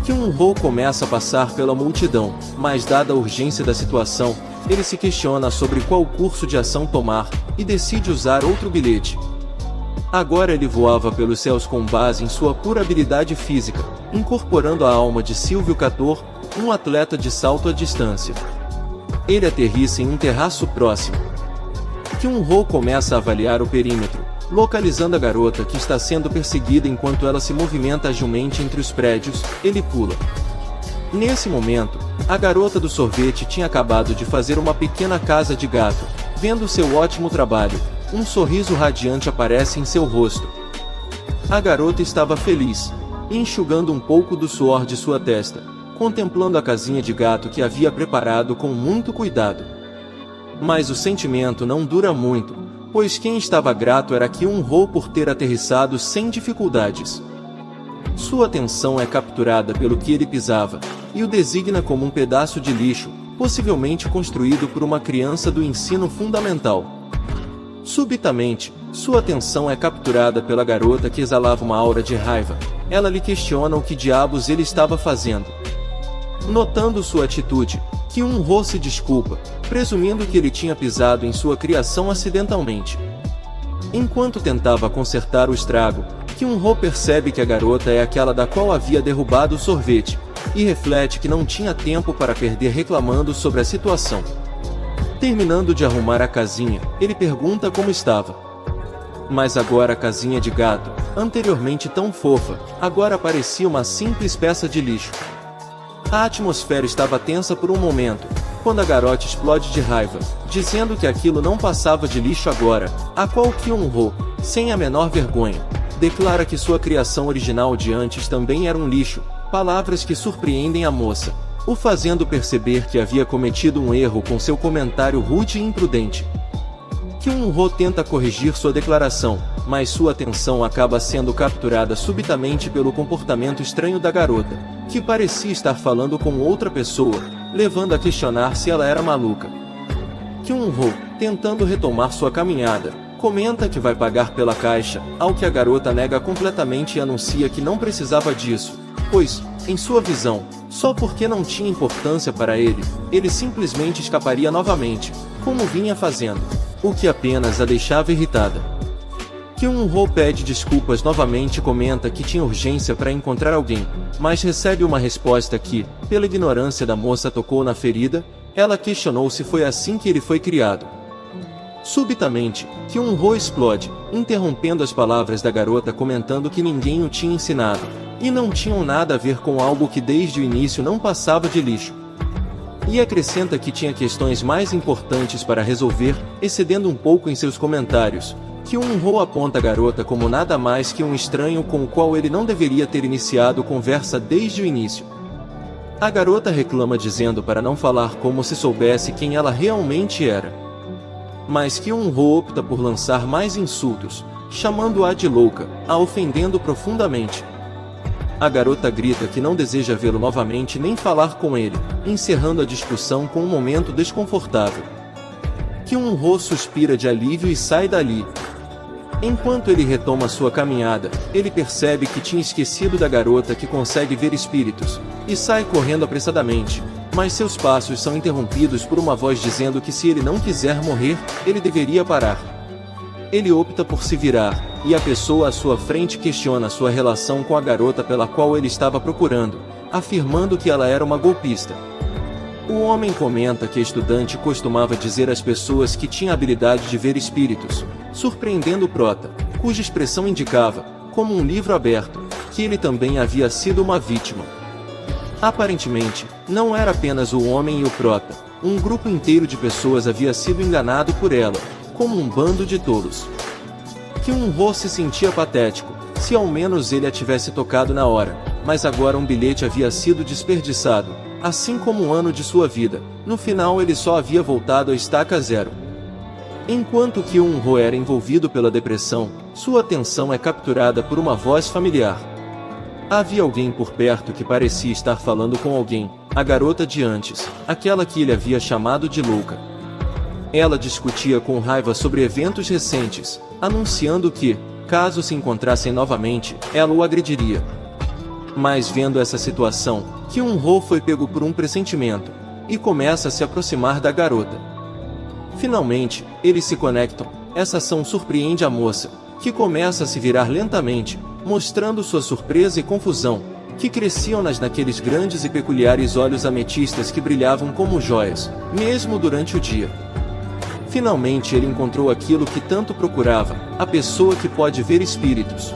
Kyung-ho começa a passar pela multidão, mas dada a urgência da situação, ele se questiona sobre qual curso de ação tomar, e decide usar outro bilhete. Agora ele voava pelos céus com base em sua pura habilidade física, incorporando a alma de Silvio Cator, um atleta de salto à distância. Ele aterrissa em um terraço próximo. Kyung-ho começa a avaliar o perímetro, localizando a garota que está sendo perseguida enquanto ela se movimenta agilmente entre os prédios. Ele pula. Nesse momento, a garota do sorvete tinha acabado de fazer uma pequena casa de gato. Vendo seu ótimo trabalho, um sorriso radiante aparece em seu rosto. A garota estava feliz, enxugando um pouco do suor de sua testa, contemplando a casinha de gato que havia preparado com muito cuidado. Mas o sentimento não dura muito, pois quem estava grato era Kyung-ho por ter aterrissado sem dificuldades. Sua atenção é capturada pelo que ele pisava, e o designa como um pedaço de lixo, possivelmente construído por uma criança do ensino fundamental. Subitamente, sua atenção é capturada pela garota que exalava uma aura de raiva. Ela lhe questiona o que diabos ele estava fazendo. Notando sua atitude, Kyung-ho se desculpa, presumindo que ele tinha pisado em sua criação acidentalmente. Enquanto tentava consertar o estrago, Kyung-ho percebe que a garota é aquela da qual havia derrubado o sorvete, e reflete que não tinha tempo para perder reclamando sobre a situação. Terminando de arrumar a casinha, ele pergunta como estava. Mas agora a casinha de gato, anteriormente tão fofa, agora parecia uma simples peça de lixo. A atmosfera estava tensa por um momento, quando a garota explode de raiva, dizendo que aquilo não passava de lixo agora, a qual Kyung-ho, sem a menor vergonha, declara que sua criação original de antes também era um lixo, palavras que surpreendem a moça, o fazendo perceber que havia cometido um erro com seu comentário rude e imprudente. Kyung-ho tenta corrigir sua declaração, mas sua atenção acaba sendo capturada subitamente pelo comportamento estranho da garota, que parecia estar falando com outra pessoa, levando a questionar se ela era maluca. Kyung-ho, tentando retomar sua caminhada, comenta que vai pagar pela caixa, ao que a garota nega completamente e anuncia que não precisava disso, pois, em sua visão, só porque não tinha importância para ele simplesmente escaparia novamente, como vinha fazendo, o que apenas a deixava irritada. Kyung-ho pede desculpas novamente e comenta que tinha urgência para encontrar alguém, mas recebe uma resposta que, pela ignorância da moça, tocou na ferida. Ela questionou se foi assim que ele foi criado. Subitamente, Kyung-ho explode, interrompendo as palavras da garota, comentando que ninguém o tinha ensinado, e não tinham nada a ver com algo que desde o início não passava de lixo. E acrescenta que tinha questões mais importantes para resolver, excedendo um pouco em seus comentários. Kyung-ho aponta a garota como nada mais que um estranho com o qual ele não deveria ter iniciado conversa desde o início. A garota reclama dizendo para não falar como se soubesse quem ela realmente era. Mas Kyung-ho opta por lançar mais insultos, chamando-a de louca, a ofendendo profundamente. A garota grita que não deseja vê-lo novamente nem falar com ele, encerrando a discussão com um momento desconfortável. Kyung-ho suspira de alívio e sai dali. Enquanto ele retoma sua caminhada, ele percebe que tinha esquecido da garota que consegue ver espíritos, e sai correndo apressadamente, mas seus passos são interrompidos por uma voz dizendo que se ele não quiser morrer, ele deveria parar. Ele opta por se virar, e a pessoa à sua frente questiona sua relação com a garota pela qual ele estava procurando, afirmando que ela era uma golpista. O homem comenta que a estudante costumava dizer às pessoas que tinha a habilidade de ver espíritos, surpreendendo o prota, cuja expressão indicava, como um livro aberto, que ele também havia sido uma vítima. Aparentemente, não era apenas o homem e o prota, um grupo inteiro de pessoas havia sido enganado por ela, como um bando de tolos. Kyung-ho se sentia patético, se ao menos ele a tivesse tocado na hora, mas agora um bilhete havia sido desperdiçado, assim como um ano de sua vida. No final ele só havia voltado à estaca zero. Enquanto Kyung-ho era envolvido pela depressão, sua atenção é capturada por uma voz familiar. Havia alguém por perto que parecia estar falando com alguém, a garota de antes, aquela que ele havia chamado de louca. Ela discutia com raiva sobre eventos recentes, anunciando que, caso se encontrassem novamente, ela o agrediria. Mas vendo essa situação, Kyung-ho foi pego por um pressentimento, e começa a se aproximar da garota. Finalmente, eles se conectam. Essa ação surpreende a moça, que começa a se virar lentamente, mostrando sua surpresa e confusão, que cresciam naqueles grandes e peculiares olhos ametistas que brilhavam como joias, mesmo durante o dia. Finalmente ele encontrou aquilo que tanto procurava, a pessoa que pode ver espíritos.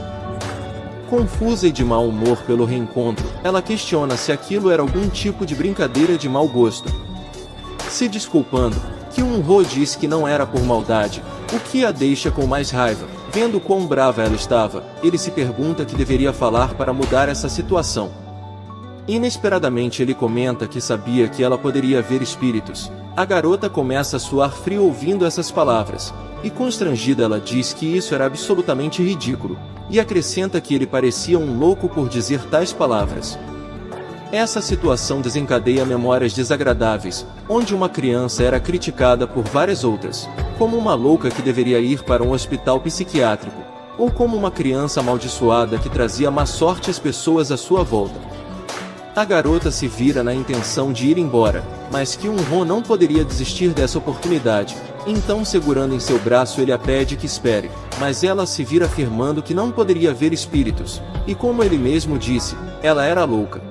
Confusa e de mau humor pelo reencontro, ela questiona se aquilo era algum tipo de brincadeira de mau gosto. Se desculpando, Kyung-ho diz que não era por maldade, o que a deixa com mais raiva. Vendo quão brava ela estava, ele se pergunta o que deveria falar para mudar essa situação. Inesperadamente ele comenta que sabia que ela poderia ver espíritos. A garota começa a suar frio ouvindo essas palavras, e constrangida ela diz que isso era absolutamente ridículo, e acrescenta que ele parecia um louco por dizer tais palavras. Essa situação desencadeia memórias desagradáveis, onde uma criança era criticada por várias outras, como uma louca que deveria ir para um hospital psiquiátrico, ou como uma criança amaldiçoada que trazia má sorte às pessoas à sua volta. A garota se vira na intenção de ir embora, mas Kyung-ho não poderia desistir dessa oportunidade, então segurando em seu braço ele a pede que espere, mas ela se vira afirmando que não poderia ver espíritos, e como ele mesmo disse, ela era louca.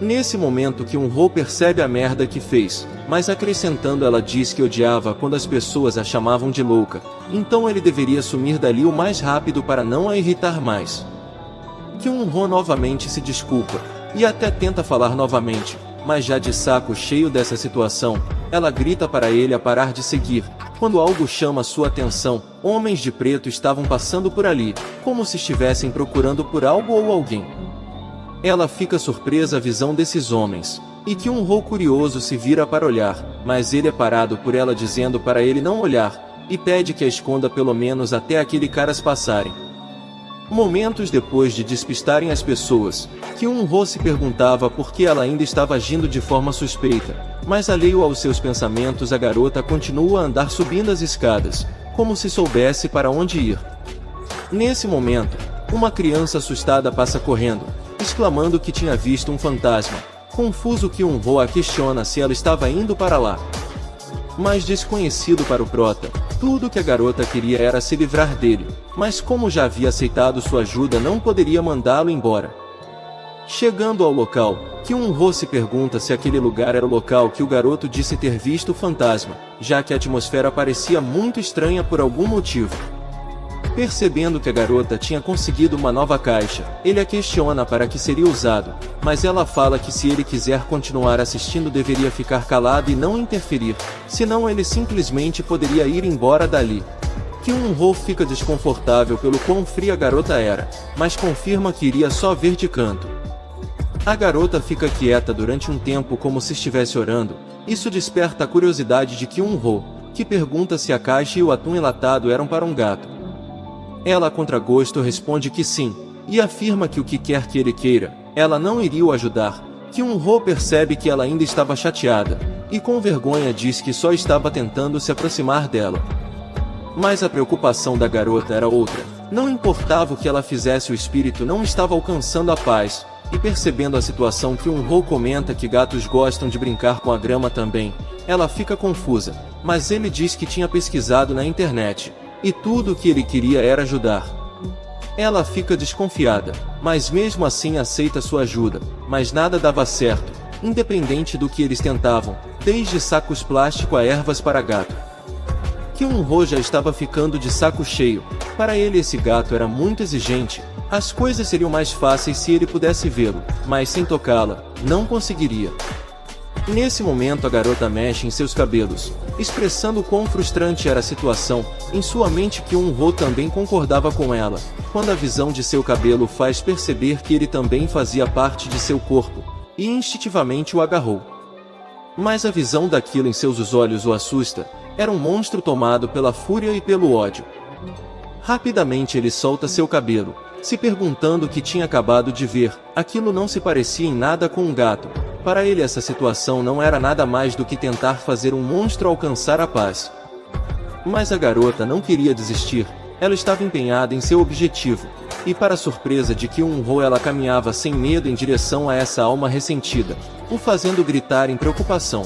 Nesse momento Kyung-ho percebe a merda que fez, mas acrescentando ela diz que odiava quando as pessoas a chamavam de louca, então ele deveria sumir dali o mais rápido para não a irritar mais. Kyung-ho novamente se desculpa, e até tenta falar novamente, mas já de saco cheio dessa situação, ela grita para ele a parar de seguir. Quando algo chama sua atenção, homens de preto estavam passando por ali, como se estivessem procurando por algo ou alguém. Ela fica surpresa à visão desses homens, e Kyung-ho curioso se vira para olhar, mas ele é parado por ela dizendo para ele não olhar, e pede que a esconda pelo menos até aqueles caras passarem. Momentos depois de despistarem as pessoas, Kyun-ho se perguntava por que ela ainda estava agindo de forma suspeita, mas alheio aos seus pensamentos a garota continua a andar subindo as escadas, como se soubesse para onde ir. Nesse momento, uma criança assustada passa correndo, exclamando que tinha visto um fantasma. Confuso, Kyun-ho a questiona se ela estava indo para lá. Mas desconhecido para o prota, tudo que a garota queria era se livrar dele, mas como já havia aceitado sua ajuda não poderia mandá-lo embora. Chegando ao local, Kyun-ho se pergunta se aquele lugar era o local que o garoto disse ter visto o fantasma, já que a atmosfera parecia muito estranha por algum motivo. Percebendo que a garota tinha conseguido uma nova caixa, ele a questiona para que seria usado, mas ela fala que se ele quiser continuar assistindo deveria ficar calado e não interferir, senão ele simplesmente poderia ir embora dali. Kyun-ho fica desconfortável pelo quão fria a garota era, mas confirma que iria só ver de canto. A garota fica quieta durante um tempo como se estivesse orando. Isso desperta a curiosidade de Kyun-ho, que pergunta se a caixa e o atum enlatado eram para um gato. Ela a contragosto responde que sim, e afirma que o que quer que ele queira, ela não iria o ajudar. Kyun-ho percebe que ela ainda estava chateada, e com vergonha diz que só estava tentando se aproximar dela. Mas a preocupação da garota era outra. Não importava o que ela fizesse, o espírito não estava alcançando a paz, e percebendo a situação, Kyun-ho comenta que gatos gostam de brincar com a grama também. Ela fica confusa, mas ele diz que tinha pesquisado na internet, e tudo o que ele queria era ajudar. Ela fica desconfiada, mas mesmo assim aceita sua ajuda, mas nada dava certo, independente do que eles tentavam, desde sacos plástico a ervas para gato. Kyun-ho já estava ficando de saco cheio. Para ele esse gato era muito exigente. As coisas seriam mais fáceis se ele pudesse vê-lo, mas sem tocá-la, não conseguiria. Nesse momento a garota mexe em seus cabelos, expressando quão frustrante era a situação. Em sua mente Kyun-ho também concordava com ela, quando a visão de seu cabelo faz perceber que ele também fazia parte de seu corpo, e instintivamente o agarrou. Mas a visão daquilo em seus olhos o assusta. Era um monstro tomado pela fúria e pelo ódio. Rapidamente ele solta seu cabelo, se perguntando o que tinha acabado de ver. Aquilo não se parecia em nada com um gato. Para ele essa situação não era nada mais do que tentar fazer um monstro alcançar a paz. Mas a garota não queria desistir. Ela estava empenhada em seu objetivo, e para surpresa de Kyun-ho ela caminhava sem medo em direção a essa alma ressentida, o fazendo gritar em preocupação.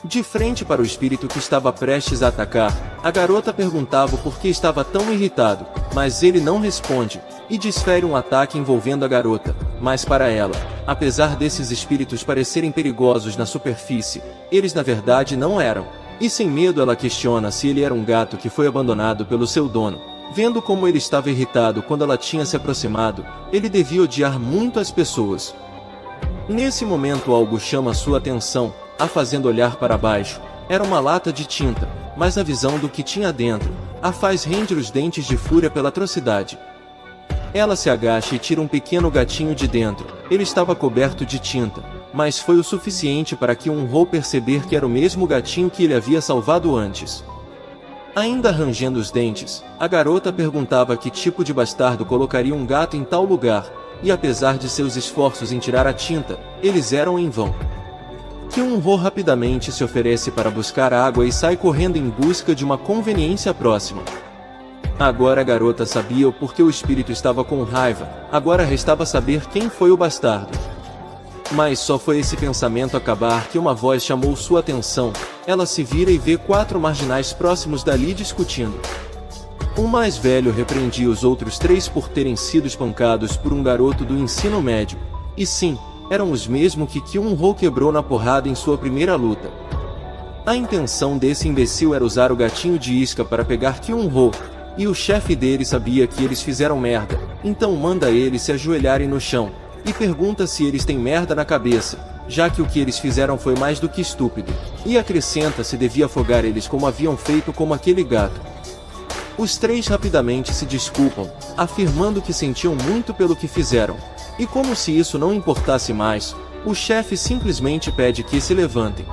De frente para o espírito que estava prestes a atacar, a garota perguntava o porquê estava tão irritado, mas ele não responde, e desfere um ataque envolvendo a garota. Mas para ela, apesar desses espíritos parecerem perigosos na superfície, eles na verdade não eram. E sem medo ela questiona se ele era um gato que foi abandonado pelo seu dono. Vendo como ele estava irritado quando ela tinha se aproximado, ele devia odiar muito as pessoas. Nesse momento algo chama sua atenção, a fazendo olhar para baixo. Era uma lata de tinta, mas a visão do que tinha dentro a faz render os dentes de fúria pela atrocidade. Ela se agacha e tira um pequeno gatinho de dentro. Ele estava coberto de tinta, mas foi o suficiente para Kyun-ho perceber que era o mesmo gatinho que ele havia salvado antes. Ainda rangendo os dentes, a garota perguntava que tipo de bastardo colocaria um gato em tal lugar, e apesar de seus esforços em tirar a tinta, eles eram em vão. Kyun-ho rapidamente se oferece para buscar água e sai correndo em busca de uma conveniência próxima. Agora a garota sabia o porquê o espírito estava com raiva, agora restava saber quem foi o bastardo. Mas só foi esse pensamento acabar que uma voz chamou sua atenção. Ela se vira e vê 4 marginais próximos dali discutindo. O mais velho repreendia os outros 3 por terem sido espancados por um garoto do ensino médio. E sim, eram os mesmos que Kyun-ho quebrou na porrada em sua primeira luta. A intenção desse imbecil era usar o gatinho de isca para pegar Kyun-ho, e o chefe dele sabia que eles fizeram merda, então manda eles se ajoelharem no chão, e pergunta se eles têm merda na cabeça, já que o que eles fizeram foi mais do que estúpido, e acrescenta se devia afogar eles como haviam feito com aquele gato. Os 3 rapidamente se desculpam, afirmando que sentiam muito pelo que fizeram, e como se isso não importasse mais, o chefe simplesmente pede que se levantem.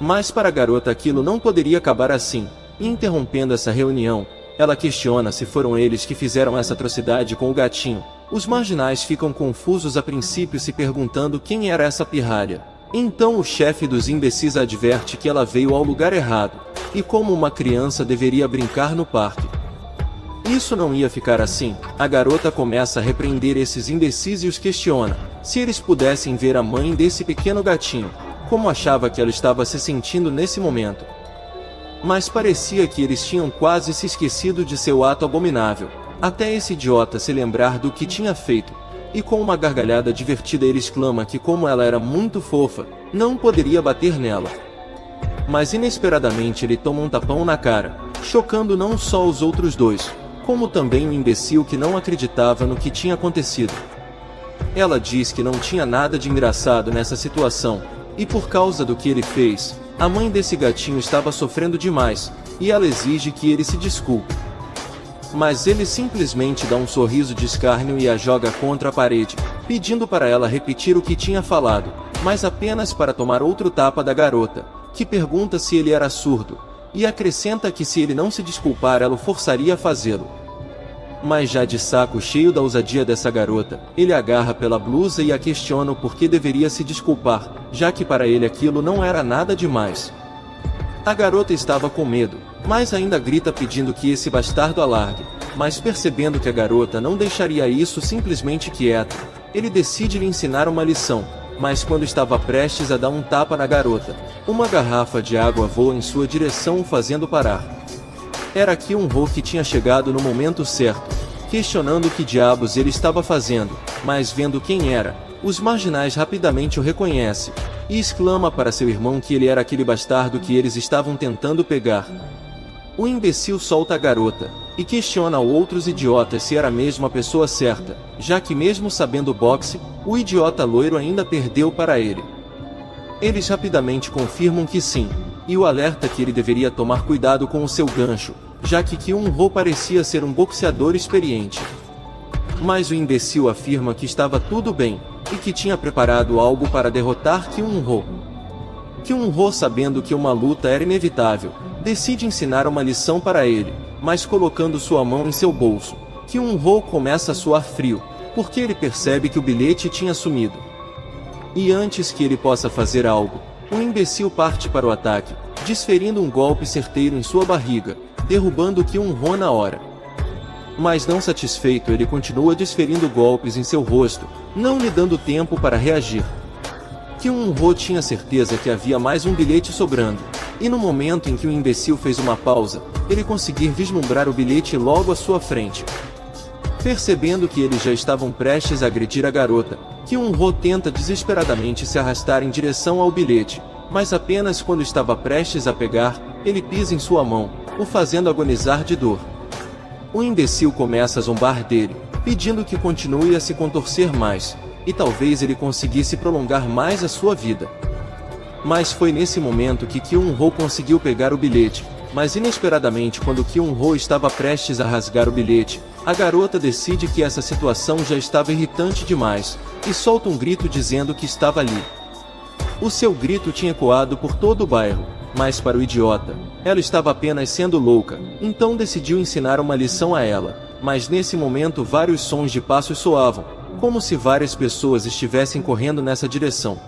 Mas para a garota aquilo não poderia acabar assim, e interrompendo essa reunião, Ela questiona se foram eles que fizeram essa atrocidade com o gatinho. Os marginais ficam confusos a princípio, se perguntando quem era essa pirralha. Então o chefe dos imbecis adverte que ela veio ao lugar errado, e como uma criança deveria brincar no parque. Isso não ia ficar assim. A garota começa a repreender esses imbecis e os questiona se eles pudessem ver a mãe desse pequeno gatinho, como achava que ela estava se sentindo nesse momento. Mas parecia que eles tinham quase se esquecido de seu ato abominável, até esse idiota se lembrar do que tinha feito, e com uma gargalhada divertida ele exclama que, como ela era muito fofa, não poderia bater nela. Mas inesperadamente ele toma um tapão na cara, chocando não só os outros dois, como também o imbecil que não acreditava no que tinha acontecido. Ela diz que não tinha nada de engraçado nessa situação, e por causa do que ele fez, a mãe desse gatinho estava sofrendo demais, e ela exige que ele se desculpe. Mas ele simplesmente dá um sorriso de escárnio e a joga contra a parede, pedindo para ela repetir o que tinha falado, mas apenas para tomar outro tapa da garota, que pergunta se ele era surdo, e acrescenta que se ele não se desculpar ela o forçaria a fazê-lo. Mas já de saco cheio da ousadia dessa garota, ele agarra pela blusa e a questiona o porquê deveria se desculpar, já que para ele aquilo não era nada demais. A garota estava com medo, mas ainda grita pedindo que esse bastardo a largue, mas percebendo que a garota não deixaria isso simplesmente quieta, ele decide lhe ensinar uma lição, mas quando estava prestes a dar um tapa na garota, uma garrafa de água voa em sua direção, o fazendo parar. Era Kyun-ho que tinha chegado no momento certo, questionando o que diabos ele estava fazendo, mas vendo quem era, os marginais rapidamente o reconhecem, e exclama para seu irmão que ele era aquele bastardo que eles estavam tentando pegar. O imbecil solta a garota, e questiona a outros idiotas se era mesmo a pessoa certa, já que mesmo sabendo boxe, o idiota loiro ainda perdeu para ele. Eles rapidamente confirmam que sim, e o alerta que ele deveria tomar cuidado com o seu gancho, já que Kyun-ho parecia ser um boxeador experiente. Mas o imbecil afirma que estava tudo bem, e que tinha preparado algo para derrotar Kyun-ho. Kyun-ho, sabendo que uma luta era inevitável, decide ensinar uma lição para ele, mas colocando sua mão em seu bolso, Kyun-ho começa a suar frio, porque ele percebe que o bilhete tinha sumido. E antes que ele possa fazer algo, o imbecil parte para o ataque, desferindo um golpe certeiro em sua barriga, derrubando Kyun-ho na hora. Mas não satisfeito, ele continua desferindo golpes em seu rosto, não lhe dando tempo para reagir. Kyun-ho tinha certeza que havia mais um bilhete sobrando, e no momento em que o imbecil fez uma pausa, ele conseguiu vislumbrar o bilhete logo à sua frente. Percebendo que eles já estavam prestes a agredir a garota, Kyun-ho tenta desesperadamente se arrastar em direção ao bilhete, mas apenas quando estava prestes a pegar, ele pisa em sua mão, o fazendo agonizar de dor. O imbecil começa a zombar dele, pedindo que continue a se contorcer mais, e talvez ele conseguisse prolongar mais a sua vida. Mas foi nesse momento que Kyun-ho conseguiu pegar o bilhete, mas inesperadamente quando Kyun-ho estava prestes a rasgar o bilhete, a garota decide que essa situação já estava irritante demais, e solta um grito dizendo que estava ali. O seu grito tinha ecoado por todo o bairro, mas para o idiota, ela estava apenas sendo louca, então decidiu ensinar uma lição a ela, mas nesse momento vários sons de passos soavam, como se várias pessoas estivessem correndo nessa direção.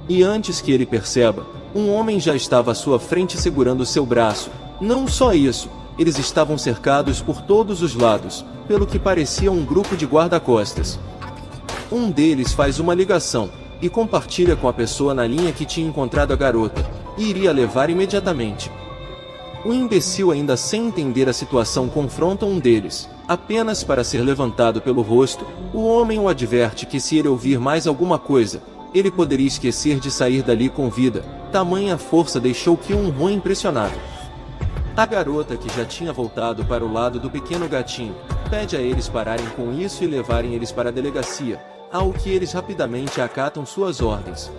E antes que ele perceba, um homem já estava à sua frente segurando seu braço. Não só isso, eles estavam cercados por todos os lados, pelo que parecia um grupo de guarda-costas. Um deles faz uma ligação, e compartilha com a pessoa na linha que tinha encontrado a garota, e iria levar imediatamente. O imbecil, ainda sem entender a situação, confronta um deles. Apenas para ser levantado pelo rosto, o homem o adverte que se ele ouvir mais alguma coisa, ele poderia esquecer de sair dali com vida. Tamanha força deixou Kyun-ho impressionado. A garota, que já tinha voltado para o lado do pequeno gatinho, pede a eles pararem com isso e levarem eles para a delegacia, ao que eles rapidamente acatam suas ordens.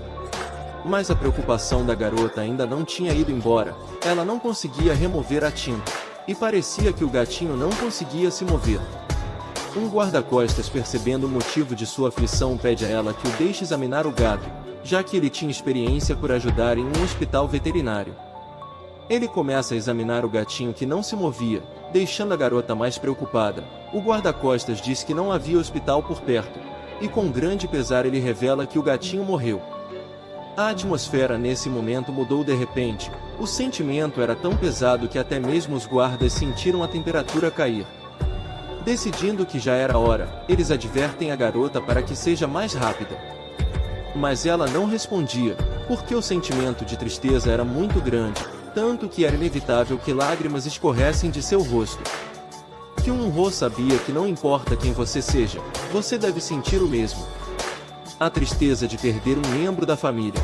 Mas a preocupação da garota ainda não tinha ido embora, ela não conseguia remover a tinta, e parecia que o gatinho não conseguia se mover. Um guarda-costas, percebendo o motivo de sua aflição, pede a ela que o deixe examinar o gato, já que ele tinha experiência por ajudar em um hospital veterinário. Ele começa a examinar o gatinho, que não se movia, deixando a garota mais preocupada. O guarda-costas disse que não havia hospital por perto, e com grande pesar ele revela que o gatinho morreu. A atmosfera nesse momento mudou de repente. O sentimento era tão pesado que até mesmo os guardas sentiram a temperatura cair. Decidindo que já era hora, eles advertem a garota para que seja mais rápida. Mas ela não respondia, porque o sentimento de tristeza era muito grande, tanto que era inevitável que lágrimas escorressem de seu rosto. Kyung-ho sabia que não importa quem você seja, você deve sentir o mesmo. A tristeza de perder um membro da família.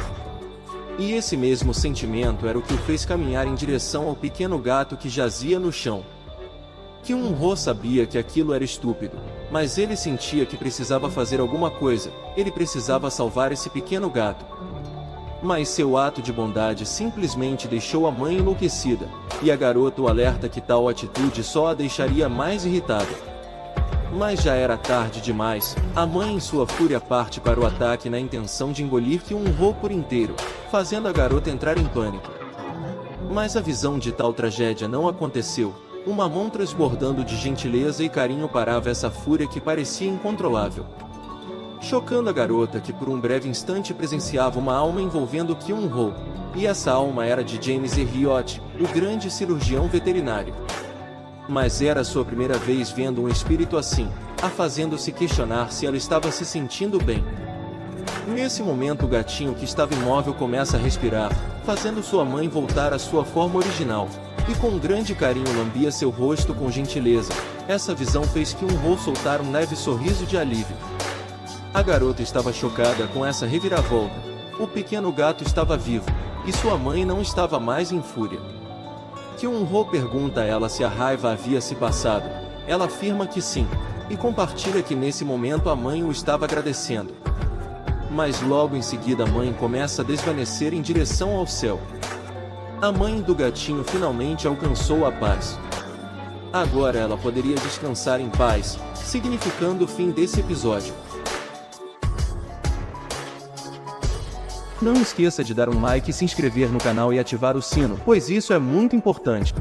E esse mesmo sentimento era o que o fez caminhar em direção ao pequeno gato que jazia no chão. Kyung-ho sabia que aquilo era estúpido, mas ele sentia que precisava fazer alguma coisa, ele precisava salvar esse pequeno gato. Mas seu ato de bondade simplesmente deixou a mãe enlouquecida, e a garota o alerta que tal atitude só a deixaria mais irritada. Mas já era tarde demais, a mãe em sua fúria parte para o ataque na intenção de engolir Kyung-ho por inteiro, fazendo a garota entrar em pânico. Mas a visão de tal tragédia não aconteceu. Uma mão transbordando de gentileza e carinho parava essa fúria que parecia incontrolável. Chocando a garota que por um breve instante presenciava uma alma envolvendo Kyung-ho, e essa alma era de James Elliot, o grande cirurgião veterinário. Mas era sua primeira vez vendo um espírito assim, a fazendo-se questionar se ela estava se sentindo bem. Nesse momento o gatinho que estava imóvel começa a respirar, fazendo sua mãe voltar à sua forma original. E com grande carinho lambia seu rosto com gentileza. Essa visão fez Kyung-ho soltar um leve sorriso de alívio. A garota estava chocada com essa reviravolta. O pequeno gato estava vivo, e sua mãe não estava mais em fúria. Kyung-ho pergunta a ela se a raiva havia se passado. Ela afirma que sim, e compartilha que nesse momento a mãe o estava agradecendo. Mas logo em seguida a mãe começa a desvanecer em direção ao céu. A mãe do gatinho finalmente alcançou a paz. Agora ela poderia descansar em paz, significando o fim desse episódio. Não esqueça de dar um like e se inscrever no canal e ativar o sino, pois isso é muito importante.